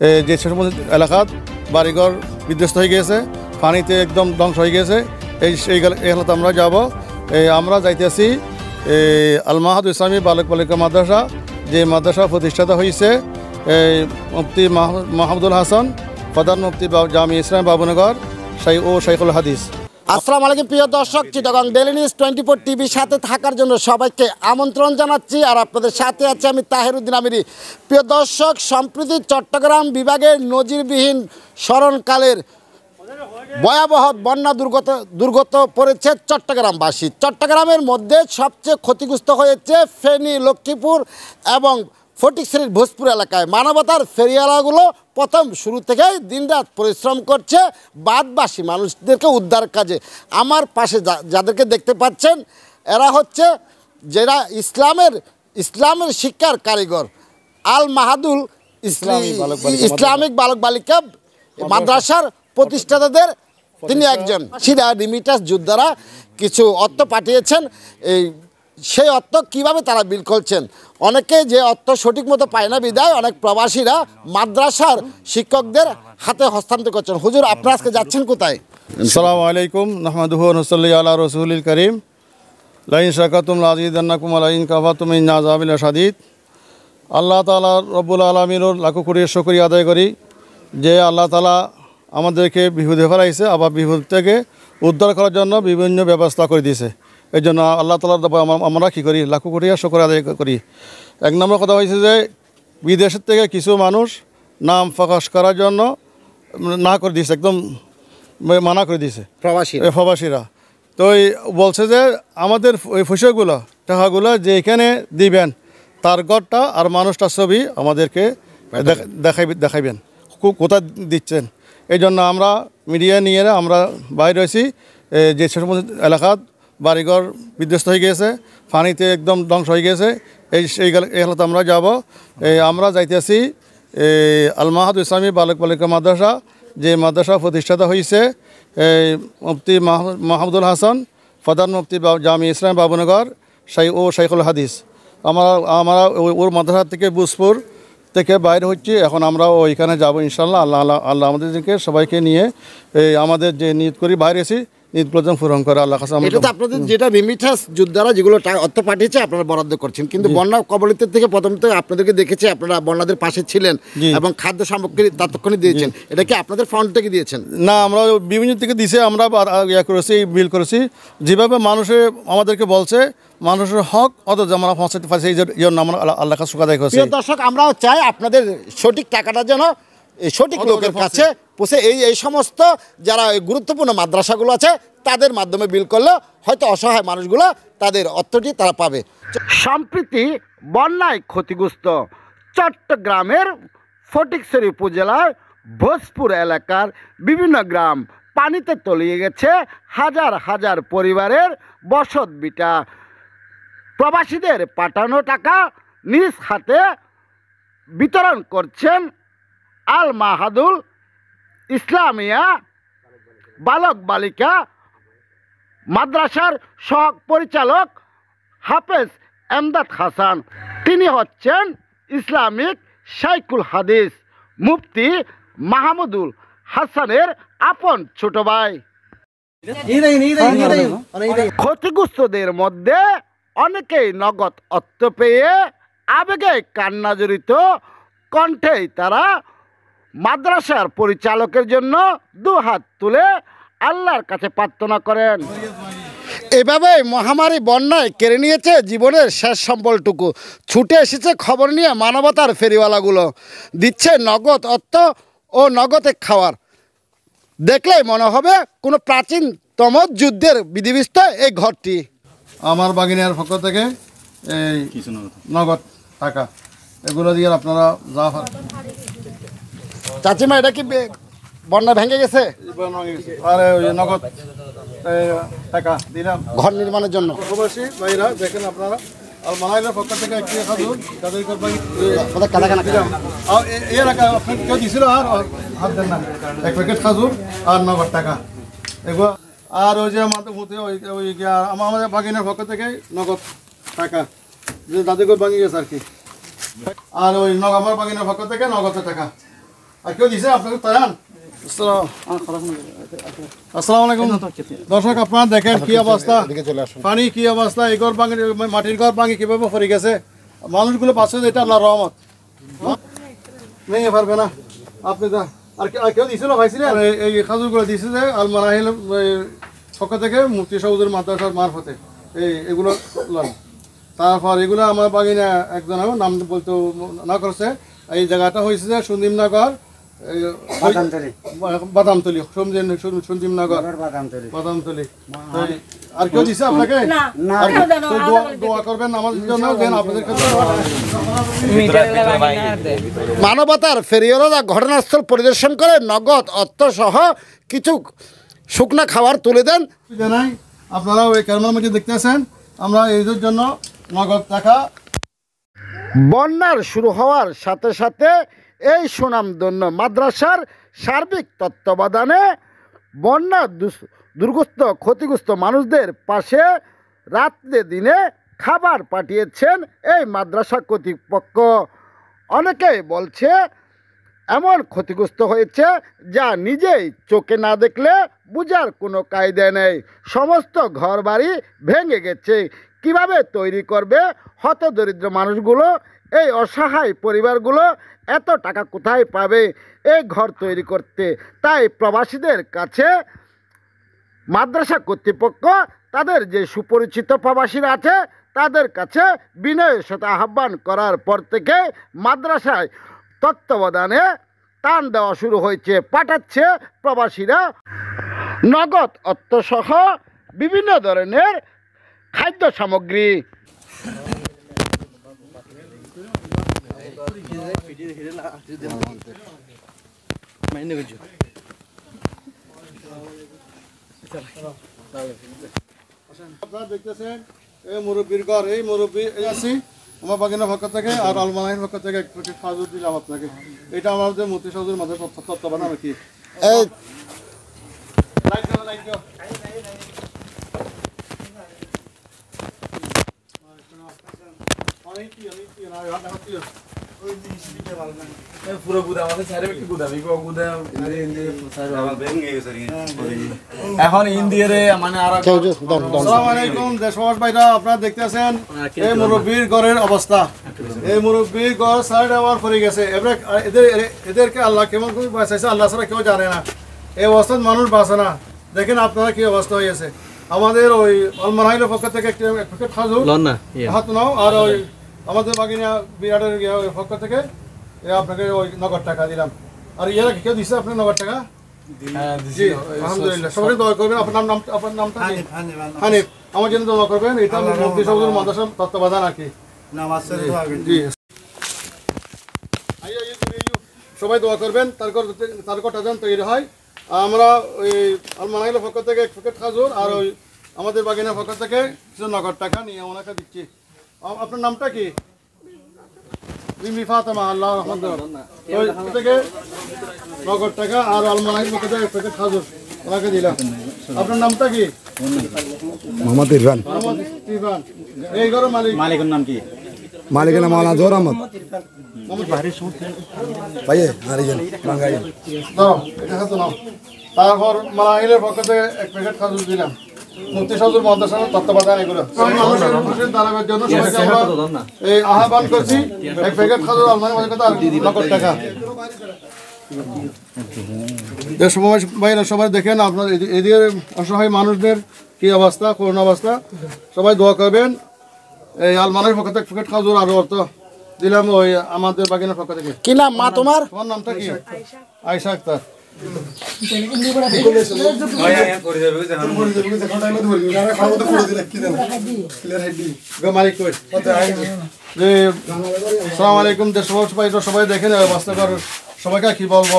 যে সমস্ত এলাকাত বাড়িঘর বিধ্বস্ত হয়ে গিয়েছে, পানিতে একদম ধ্বংস হয়ে গেছে। এই এলাকাতে আমরা যাব। আমরা যাইতেছি আল মাহাদ ইসলামী বালক বালিকা মাদ্রাসা, যে মাদ্রাসা প্রতিষ্ঠাতা হয়েছে মুফতি মাহমুদুল হাসান, প্রধান মুফতি জামি ইসলাম বাবুনগর ও শাইখুল হাদিস। আসসালামু আলাইকুম প্রিয় দর্শক, চিটাগং ডেইলি নিউজ 24 টিভির সাথে থাকার জন্য সবাইকে আমন্ত্রণ জানাচ্ছি। আর আপনাদের সাথে আছি আমি তাহেরউদ্দিন আমিরি। প্রিয় দর্শক, সম্প্রতি চট্টগ্রাম বিভাগের নজিরবিহীন স্মরণকালের ভয়াবহ বন্যা দুর্গত পড়েছে চট্টগ্রামবাসী। চট্টগ্রামের মধ্যে সবচেয়ে ক্ষতিগ্রস্ত হয়েছে ফেনী, লক্ষ্মীপুর এবং ফটিকছড়ির ভোজপুর এলাকায়। মানবতার ফেরিওয়ালাগুলো প্রথম শুরু থেকেই দিনরাত পরিশ্রম করছে বাদবাসী মানুষদেরকে উদ্ধার কাজে। আমার পাশে যাদেরকে দেখতে পাচ্ছেন, এরা হচ্ছে যারা ইসলামের শিক্ষার কারিগর আল মাহাদুল ইসলামিক বালক বালিকা মাদ্রাসার প্রতিষ্ঠাতাদের তিনি একজন। সিরা রিমিটাস যোদ্ধারা কিছু অর্থ পাঠিয়েছেন। সেই অর্থ কিভাবে তারা বিল করছেন, অনেকে যে অর্থ সঠিক মতো পায় না বিদায় অনেক প্রবাসীরা মাদ্রাসার শিক্ষকদের হাতে হস্তান্তর করছেন। হুজুর, আপনারা আজকে যাচ্ছেন কোথায়? আসসালামু আলাইকুম নাহমাদুহু ওয়া নুসাল্লি আলা রাসূলিল কারীম। লাইন শাকারতুম লাযিদান্নাকুম ওয়া লাইন কাফারতুম ইন্না আযাবি লাশাদীদ। আল্লাহ তাআলা রব্বুল আলামিনের লাখো কোটি শুকরিয়া আদায় করি যে আল্লাহ তাআলা আমাদেরকে বিপদে ফেলাইছে, আবার বিপদ থেকে উদ্ধার করার জন্য বিভিন্ন ব্যবস্থা করে দিয়েছে। এই জন্য আল্লাহ তাআলার আমরা কী করি, লাখো কোটি শুকর আদায় করি। এক নম্বর কথা হয়েছে যে বিদেশের থেকে কিছু মানুষ নাম প্রকাশ করার জন্য না করে দিয়েছে, একদম মানা করে দিয়েছে প্রবাসীরা। তো বলছে যে আমাদের ওই পয়সাগুলো টাকাগুলো যেখানে দিবেন তার ঘরটা আর মানুষটার ছবি আমাদেরকে দেখাইবেন কোথায় দিচ্ছেন। এই জন্য আমরা মিডিয়া নিয়ে আমরা বাইরে হয়েছি। যে সমস্ত এলাকাত বাড়িঘর বিধ্বস্ত হয়ে গিয়েছে, পানিতে একদম ধ্বংস হয়ে গেছে, এই এলাকাতে আমরা যাব। আমরা যাইতেছি আল মাহাদ ইসলামী বালক বালিকা মাদ্রাসা, যে মাদ্রাসা প্রতিষ্ঠাতা হয়েছে মুফতি মাহমুদুল হাসান, প্রধান মুফতি জামি ইসলাম বাবুনগর ও শাইখুল হাদিস। আমরা ওর মাদ্রাসা থেকে বুজপুর থেকে বাইরে হচ্ছি। এখন আমরা ওইখানে যাব ইনশাল্লাহ। আল্লাহ আমাদেরকে সবাইকে নিয়ে আমাদের যে নিয়ত করি বাইরে এসি নিয়ত পূরণ করে আল্লাহ কাছে। আপনাদের যেটা রিমিটাস যোদ্ধারা যেগুলো অর্থ পাঠিয়েছে আপনারা বরাদ্দ করছেন, কিন্তু বন্যা কবলিত থেকে প্রথম থেকে আপনাদেরকে দেখেছি আপনারা বন্যাদের পাশে ছিলেন এবং খাদ্য সামগ্রী তৎক্ষণিক দিয়েছেন। এটা কি আপনাদের ফান্ড থেকে দিয়েছেন? না, আমরা বিভিন্ন থেকে দিয়েছে। আমরা করেছি, বিল করেছি যেভাবে মানুষে আমাদেরকে বলছে মানুষের হক অত আমরা পৌঁছাতে পারছি। এই জন্য আমরা আল্লাহ কাছে শুকরিয়া করছি। দর্শক, আমরাও চাই আপনাদের সঠিক টাকাটা যেন সঠিক লোকের কাছে পৌঁছে। এই সমস্ত যারা গুরুত্বপূর্ণ মাদ্রাসাগুলো আছে তাদের মাধ্যমে বিল করলে হয়তো অসহায় মানুষগুলো তাদের অর্থটি তারা পাবে। সম্প্রতি বন্যায় ক্ষতিগ্রস্ত চট্টগ্রামের ফটিকছড়ি উপজেলার ভোজপুর এলাকার বিভিন্ন গ্রাম পানিতে তলিয়ে গেছে। হাজার হাজার পরিবারের বসত ভিটা। প্রবাসীদের পাঠানো টাকা নিজ হাতে বিতরণ করছেন আল মাহাদুল ইসলামিয়া বালক বালিকা মাদ্রাসার সহ পরিচালক হাফেজ এমদাদ হাসান। তিনি হচ্ছেন ইসলামিক শাইখুল হাদিস মুফতি মাহমুদুল হাসানের আপন ছোট ভাই। ক্ষতিগ্রস্তদের মধ্যে অনেকেই নগদ অর্থ পেয়ে আবেগে কান্নাজড়িত কণ্ঠেই তারা মাদ্রাসার পরিচালকের জন্য দুহাত তুলে আল্লাহর কাছে প্রার্থনা করেন। এভাবে মহামারী বন্যায় কেড়ে নিয়েছে জীবনের শেষ সম্বলটুকু। ছুটে এসেছে খবর নিয়ে মানবতার ফেরিওয়ালাগুলো, দিচ্ছে নগদ অর্থ ও নগদে খাওয়ার। দেখলেই মনে হবে কোনো প্রাচীনতম যুদ্ধের বিধিবিস্ত এই ঘরটি। আমার বাগিনার পক্ষ থেকে এই নগদ টাকা এগুলো দিয়ে আপনারা যা। চাচিমা, এটা কি বন্যা ভেঙে গেছে? আরে নগদ টাকা দিলাম ঘর নির্মাণের জন্য। প্রবাসী ভাইরা দেখেন আপনারা আর মানাইলের পক্ষ থেকে একটি খাজুর তাদের কেউ দিছিল আর হাত দেন না, এক প্যাকেট খাজুর আর নগদ টাকা এগুলো। আর ওই যে আমাদের বাগিনার পক্ষ থেকে নগদ টাকা যে দাদিগর ভাঙি গেছে আর কি। আর ওই আমার বাগিনার পক্ষ থেকে নগদ টাকা আর কেউ দিছে আপনাকে তায়ান? আসসালামু আলাইকুম দর্শক, আপনারা দেখেন কি অবস্থা, পানি কি অবস্থা, এই ঘর ভাঙি, মাটির ঘর ভাঙি কিভাবে পড়ে গেছে, মানুষগুলো পাচ্ছে, এটা আল্লাহর রহমত, ভেঙে পারবে না। আপনি আর কেউ দিছিল ভাইছিলেন? এই খাজুরগুলো দিছে যে আল মানাহিল পক্ষ থেকে মুফতি সৌদের মাদ্রাসার মারফতে এগুলো লন। তারপর এগুলো আমার বাগিনা একজন আমার নাম বলতে না করছে। এই জায়গাটা হয়েছে যে সন্দীপনগর বাদামতলি, সন্দীপনগর বাদামতলি। আর কেউ দিছে আপনাকে? দোয়া করবেন আমাদের জন্য, যেন আপনাদের মানবতার ফেরিওয়ালারা ঘটনাস্থল পরিদর্শন করে নগদ অর্থসহ কিছু শুকনা খাবার তুলে দেন। জানাই আপনারা ওই ক্যামেরার মধ্যে দেখতেছেন, আমরা এইদের জন্য নগদ টাকা। বন্যার শুরু হওয়ার সাথে সাথে এই সুনামধন্য মাদ্রাসার সার্বিক তত্ত্বাবধানে বন্যা দুর্গত ক্ষতিগ্রস্ত মানুষদের পাশে রাত্রে দিনে খাবার পাঠিয়েছেন এই মাদ্রাসা কর্তৃপক্ষ। অনেকেই বলছে এমন ক্ষতিগ্রস্ত হয়েছে যা নিজেই চোখে না দেখলে বোঝার কোনো কায়দা নেই। সমস্ত ঘরবাড়ি ভেঙে গেছে, কিভাবে তৈরি করবে হতদরিদ্র মানুষগুলো? এই অসহায় পরিবারগুলো এত টাকা কোথায় পাবে এই ঘর তৈরি করতে? তাই প্রবাসীদের কাছে মাদ্রাসা কর্তৃপক্ষ তাদের যে সুপরিচিত প্রবাসীরা আছে তাদের কাছে বিনয়ের সাথে আহ্বান করার পর থেকে মাদ্রাসায় তত্ত্বাবধানে টান দেওয়া শুরু হয়েছে। পাঠাচ্ছে প্রবাসীরা নগদ অর্থসহ বিভিন্ন ধরনের খাদ্য সামগ্রী। আপনারা দেখতেছেন এই মুরব্বীর ঘর, এই মুরব্বী আছি আমার বাগিনার পক্ষ থেকে আর আলমানাইয়ের পক্ষ থেকে এক প্যাকেট খাজুর দিলাম আপনাকে। এটা আমাদের মুফতি সৌদের মাঝে তত্ত্বাবধান আর কি। এখন ইন্ডিয়ারে মানে আসসালামু আলাইকুম দেশবাস ভাইরা, আপনারা দেখতেছেন এই মুরব্বীর ঘরের অবস্থা। এই মুরব্বীর ঘর সাইড আবার পড়ে গেছে। এবারে এদেরকে আল্লাহ কেমন করে বাঁচাইছে আল্লাহ ছাড়া কেউ জানে না। এই অবস্থায় মানুষ বাঁচে না। দেখেন আপনারা কি অবস্থা হয়েছে। আমাদের ওই আলমানাইলের পক্ষ থেকে একটি প্যাকেট খাজুর হাত নাও, আর ওই আমাদের বাগিনা বিরাটের পক্ষ থেকে আপনাকে ওই নগদ টাকা দিলাম। আর ইয়ারা কেউ দিচ্ছে আপনার নগদ টাকা? জি আলহামদুলিল্লাহ। সবাই দোয়া করবেন। আপনার নামটা হানিফ, আমার জন্য দোয়া করবেন। এটা মুফতি সৌদের মাদ্রাসা তত্ত্বাবধান আর কি। জি সবাই দোয়া করবেন, তারকটা যেন তৈরি হয়। আমরা ওই আলমানাইলের পক্ষ থেকে এক প্যাকেট খাজুর আর ওই আমাদের বাগিনার পক্ষ থেকে কিছু নগদ টাকা নিয়ে ওনাকে দিচ্ছি। আপনার নামটা কি? বিমি ফাতেমা, আল্লাহ রহমত থেকে নগদ টাকা আর আলমানাইলের পক্ষ থেকে এক প্যাকেট খাজুর ওনাকে দিলাম। আপনার নামটা কি? মোহাম্মদ ইরফান। মোহাম্মদ ইরফান। এই ঘরের মালিকের নাম কি? মালিকের নাম মাওলানা জোহর আহমদ। ভাইয়ে নারিকেল বাঙ্গাই দাও, এটা হাতে নাও। তারপর মালাহিলের পক্ষ থেকে এক প্যাকেট খাজুর দিলাম। মুফতি সৌদের মাদ্রাসার তত্ত্বাবধান এগুলো মানুষের দাঁড়াবার জন্য সবাইকে আমরা এই আহ্বান করছি। এক প্যাকেট খাজুর আলমারি মধ্যে কথা আর নগদ টাকা। সময় বাইরে সবাই দেখেন আপনার এদিকে অসহায় মানুষদের কি অবস্থা, করোনা অবস্থা। সবাই দোয়া করবেন। এই আলমারির পক্ষ থেকে প্যাকেট খাজুর আর অর্থ দিলাম ওই আমাদের বাগিনার পক্ষ থেকে। কি নাম মা তোমার? তোমার নামটা কি? আয়েশা আক্তার। আসসালামু আলাইকুম সবাই দেখেন অবস্থা, সবাইকে কি বলবো,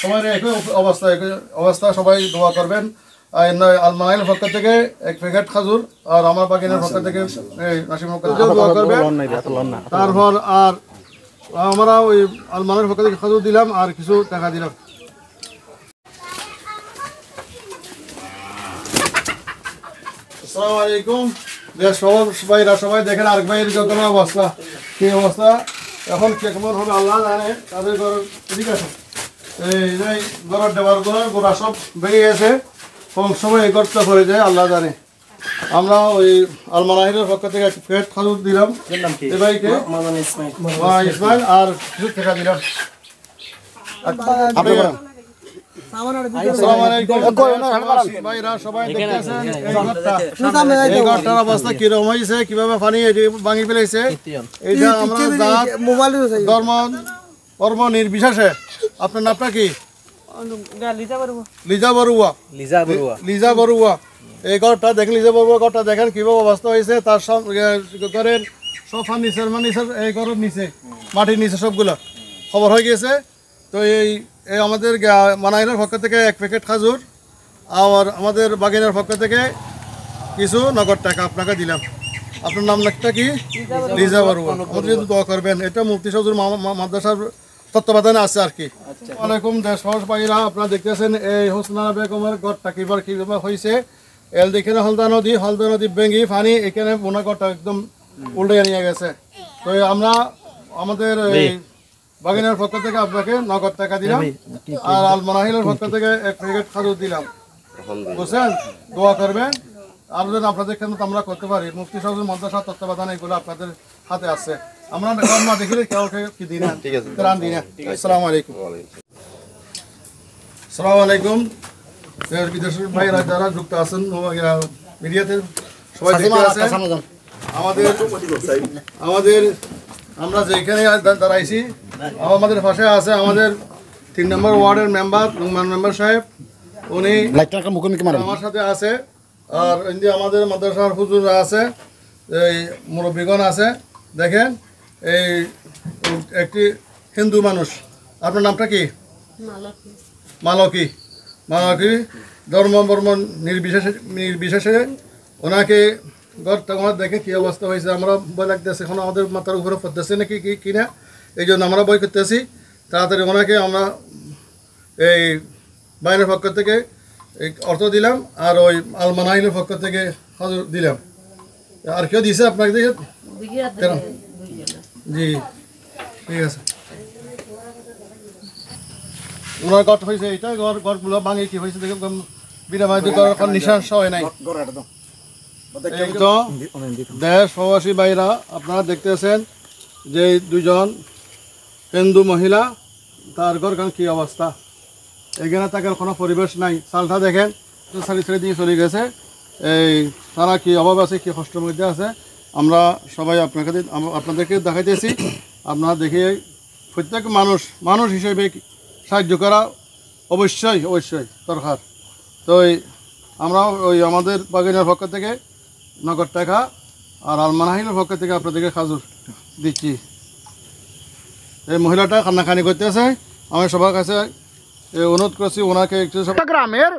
সবাই একই অবস্থা। সবাই দোয়া করবেন। আলমানাইল পক্ষ থেকে এক প্যাকেট খাজুর আর আমার বাগিনার পক্ষ থেকে নাসিম পক্ষ থেকে দোয়া করবেন। তারপর আর আমরা ওই আলমানাইল পক্ষ থেকে খাজুর দিলাম আর কিছু টাকা দিলাম। আসসালামু আলাইকুম ভাইরা, সবাই দেখেন আরেক ভাইয়ের যখন অবস্থা কি অবস্থা এখন কেমন হবে আল্লাহ জানে। তাদের ঘর ঠিক আছে এই যে গড়ার দেওয়ার গোড়া সব ভেঙে গেছে, কোন সময় এই গড়টা করে যায় আল্লাহ জানে। আমরা ওই আলমানাহিরের পক্ষ থেকে এক প্লেট খাজুর দিলাম এই ভাইকে, ইসমাইল, আর কিছু টাকা দিলাম। আসসালামু আলাইকুম ভাইরা, সবাই দেখতেছেন এই ঘরটার অবস্থা কিরকম হয়েছে, কিভাবে পানি ভাঙি ফেলেছে। এইটা আমরা ধর্ম নির্বিশেষে। আপনার নামটা কি? লিজা বড়ুয়া। এই ঘরটা দেখেন, লিজা বড়ুয়া ঘরটা দেখেন কিভাবে অবস্থা হয়েছে। তার সব ঘরের সব ফার্নিচার এই ঘরের নিচে, মাটির নিচে সবগুলো খবর হয়ে গেছে। তো এই আমাদের মানাইলের পক্ষ থেকে এক প্যাকেট খাজুর আর আমাদের বাগিনার পক্ষ থেকে কিছু নগদ টাকা আপনাকে দিলাম। আপনার নামটা কি? লিজা বড়ুয়া। আমাদের যদি দোয়া করবেন, এটা মুফতি সজুর মাদ্রাসার তত্ত্বাবধানে আছে আর কি। ওয়ালাইকুম দেশবাসী ভাইরা, আপনারা দেখতেছেন এই হোসনা বেগমের ঘরটা কিভাবে হয়েছে। এল দেখেন হলদা নদী ভেঙে পানি এখানে বোনা ঘরটা একদম উল্টে নিয়ে গেছে। তো আমরা আমাদের এই বাগিনার পক্ষ থেকে আপনাকে নগদ টাকা দিলাম আর আলমানাহিলের পক্ষ থেকে এক প্যাকেট খাজুর দিলাম। বুঝছেন? দোয়া করবেন আর যেন আপনাদের ক্ষেত্রে আমরা করতে পারি। মুফতি সজুর মাদ্রাসার তত্ত্বাবধানে এগুলো আপনাদের হাতে আছে। আমরা না দেখিলে কেউ কি দিই না, ত্রাণ দিই না। আসসালামু আলাইকুম। আসসালামু আলাইকুম। বিদেশের ভাইরা যারা যুক্ত আছেন মিডিয়াতে সবাই দেখতে আছেন। আমাদের আমরা যেখানে দাঁড়াইছি, আমাদের পাশে আছে আমাদের 3 নম্বর ওয়ার্ডের মেম্বার সাহেব, উনি আমার সাথে আছে। আর আমাদের মাদ্রাসার হুজুররা আছে, এই মুরব্বীগণ আছে। দেখেন এই একটি হিন্দু মানুষ। আপনার নামটা কি? মালকী। ধর্ম নির্বিশেষে ওনাকে ঘরটা দেখে কী অবস্থা হয়েছে আমরা ভয় লাগতেছে। এখন আমাদের মাথার উপরে পড়তেছে নাকি কিনা, এই জন্য আমরা ভয় করতেছি। তাড়াতাড়ি ওনাকে আমরা এই বাইরের পক্ষ থেকে এই অর্থ দিলাম আর ওই আলমানাহিলের পক্ষ থেকে হাজুর দিলাম। আর কেউ দিছে আপনাকে দেখে? জি ঠিক আছে। ওনার ঘর হয়েছে এইটা, ঘরগুলো ভাঙে কি হয়েছে দেখে বিরামায় ঘর নিঃশ্বাস হয় নাই। একদম দেশ প্রবাসী ভাইরা, আপনারা দেখতেছেন যে 2জন হিন্দু মহিলা, তার ঘর কি অবস্থা। এখানে তাকে কোনো পরিবেশ নাই। চালটা দেখেন ছেড়ে দিয়ে চলে গেছে। এই তারা কি অভাব আছে, কি কষ্টের মধ্যে আছে, আমরা সবাই আপনাদেরকে দেখাইতেছি। আপনারা দেখে প্রত্যেক মানুষ হিসেবে সাহায্য করা অবশ্যই দরকার। তো আমরা ওই আমাদের বাগিনার পক্ষ থেকে নগদ টাকা আর আলমানাহিলের পক্ষ থেকে আপনাদেরকে খাজুর দিচ্ছি। এই মহিলাটা কান্নাকানি করতেছে। আমি সবার কাছে অনুরোধ করছি ওনাকে একটু। চট্টগ্রামের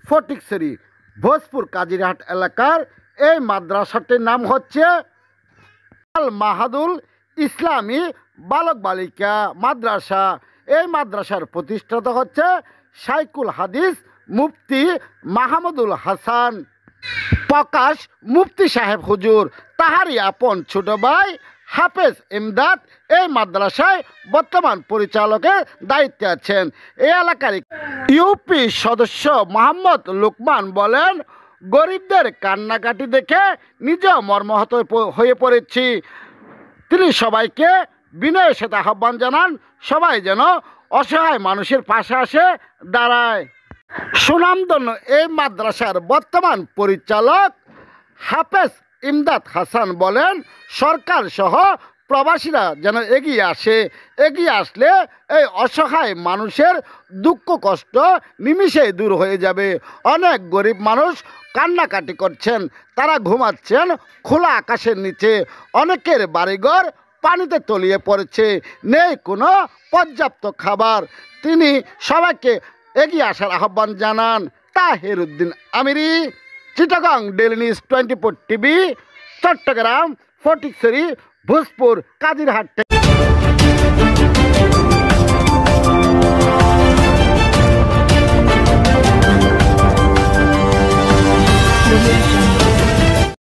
ফটিকছড়ি ভোজপুর কাজিরহাট এলাকার এই মাদ্রাসাটির নাম হচ্ছে আল মাহাদুল ইসলামী বালক বালিকা মাদ্রাসা। এই মাদ্রাসার প্রতিষ্ঠাতা হচ্ছে শাইখুল হাদিস মুফতি মাহমুদুল হাসান প্রকাশ মুফতি সাহেব হুজুর। তাহারই আপন ছোট ভাই হাফেজ ইমদাদ এই মাদ্রাসায় বর্তমান পরিচালকের দায়িত্বে আছেন। এই এলাকার ইউপি সদস্য মোহাম্মদ লোকমান বলেন, গরিবদের কান্নাকাটি দেখে নিজেও মর্মাহত হয়ে পড়েছি। তিনি সবাইকে বিনয়ের সাথে আহ্বান জানান, সবাই যেন অসহায় মানুষের পাশে আসে দাঁড়ায়। সুনামধন্য এই মাদ্রাসার বর্তমান পরিচালক হাফেজ ইমদাদ হাসান বলেন, সরকার সহ প্রবাসীরা যেন এগিয়ে আসলে এই অসহায় মানুষের দুঃখ কষ্ট নিমিষেই দূর হয়ে যাবে। অনেক গরিব মানুষ কান্নাকাটি করছেন, তারা ঘুমাচ্ছেন খোলা আকাশের নিচে। অনেকের বাড়িঘর পানিতে তলিয়ে পড়েছে, নেই কোনো পর্যাপ্ত খাবার। তিনি সবাইকে এগিয়ে আসার আহ্বান জানান। Taheruddin Amiri, Chittagong daily news 24 TV, Chattogram, Fatikchhari, Bhojpur, Kazirhat.